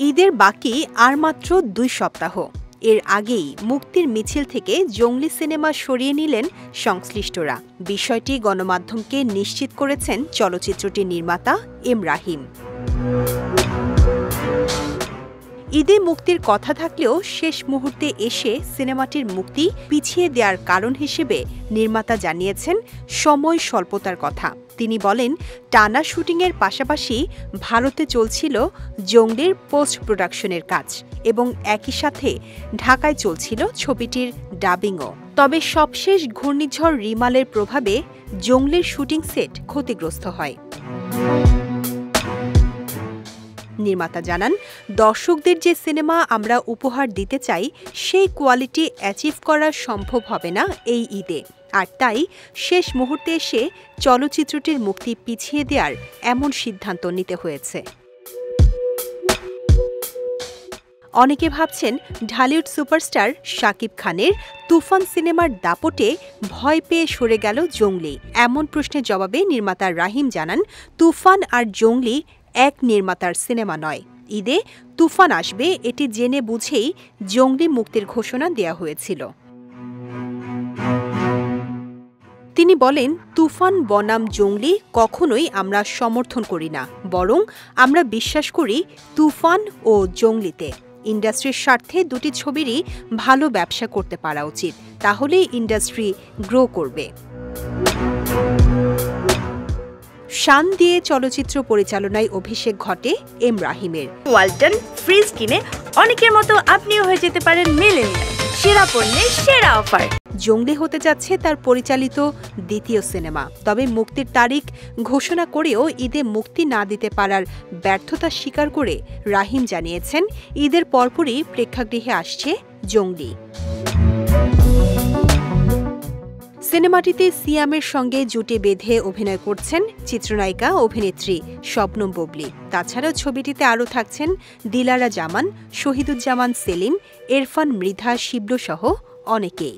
ঈদের বাকি আর মাত্র ২ সপ্তাহ। এর আগেই মুক্তির মিছিল থেকে জঙ্গলি সিনেমা সরিয়ে নিলেন সংশ্লিষ্টরা। বিষয়টি গণমাধ্যমকে নিশ্চিত করেছেন চলচ্চিত্রটির নির্মাতা এম রাহিম। ঈদে মুক্তির কথা থাকলেও শেষ মুহূর্তে এসে সিনেমাটির মুক্তি পিছিয়ে দেওয়ার কারণ হিসেবে নির্মাতা জানিয়েছেন সময় স্বল্পতার কথা। তিনি বলেন, টানা শুটিংয়ের পাশাপাশি ভারতে চলছিল জঙ্গলির পোস্ট প্রোডাকশনের কাজ এবং একই সাথে ঢাকায় চলছিল ছবিটির ডাবিংও। তবে সবশেষ ঘূর্ণিঝড় রিমালের প্রভাবে জঙ্গলির শুটিং সেট ক্ষতিগ্রস্ত হয়। নির্মাতা জানান, দর্শকদের যে সিনেমা আমরা উপহার দিতে চাই সেই কোয়ালিটি অ্যাচিভ করা সম্ভব হবে না এই ঈদে, আর তাই শেষ মুহূর্তে এসে চলচ্চিত্রটির মুক্তি পিছিয়ে দেওয়ার এমন সিদ্ধান্ত নিতে হয়েছে। অনেকে ভাবছেন ঢালিউড সুপারস্টার শাকিব খানের তুফান সিনেমার দাপটে ভয় পেয়ে সরে গেল জঙ্গলি। এমন প্রশ্নের জবাবে নির্মাতা রাহিম জানান, তুফান আর জঙ্গলি এক নির্মাতার সিনেমা নয়। ঈদে তুফান আসবে এটি জেনে বুঝেই জঙ্গলি মুক্তির ঘোষণা দেয়া হয়েছিল। তিনি বলেন, তুফান বনাম জঙ্গলি কখনোই আমরা সমর্থন করি না, বরং আমরা বিশ্বাস করি তুফান ও জঙ্গলিতে। ইন্ডাস্ট্রির স্বার্থে দুটি ছবিরই ভালো ব্যবসা করতে পারা উচিত, তাহলেই ইন্ডাস্ট্রি গ্রো করবে। শান দিয়ে চলচ্চিত্র পরিচালনায় অভিষেক ঘটে এম রাহিমের। ওয়ালটন ফ্রিজ কিনে অনেকের মতো আপনিও হয়ে যেতে পারেন মিলেনিয়াল। সেরা পণ্যের সেরা অফার। জঙ্গলি হতে যাচ্ছে তার পরিচালিত দ্বিতীয় সিনেমা। তবে মুক্তির তারিখ ঘোষণা করেও ঈদে মুক্তি না দিতে পারার ব্যর্থতা স্বীকার করে রাহিম জানিয়েছেন, ঈদের পরপরই প্রেক্ষাগৃহে আসছে জঙ্গলি। সিনেমাটিতে সিয়ামের সঙ্গে জুটি বেঁধে অভিনয় করছেন চিত্রনায়িকা অভিনেত্রী শবনম বুবলী। তাছাড়া ছবিটিতে আরও থাকছেন দিলারা জামান, শহীদুজ্জামান সেলিম, এরফান মৃধা, শিবলু সহ অনেকেই।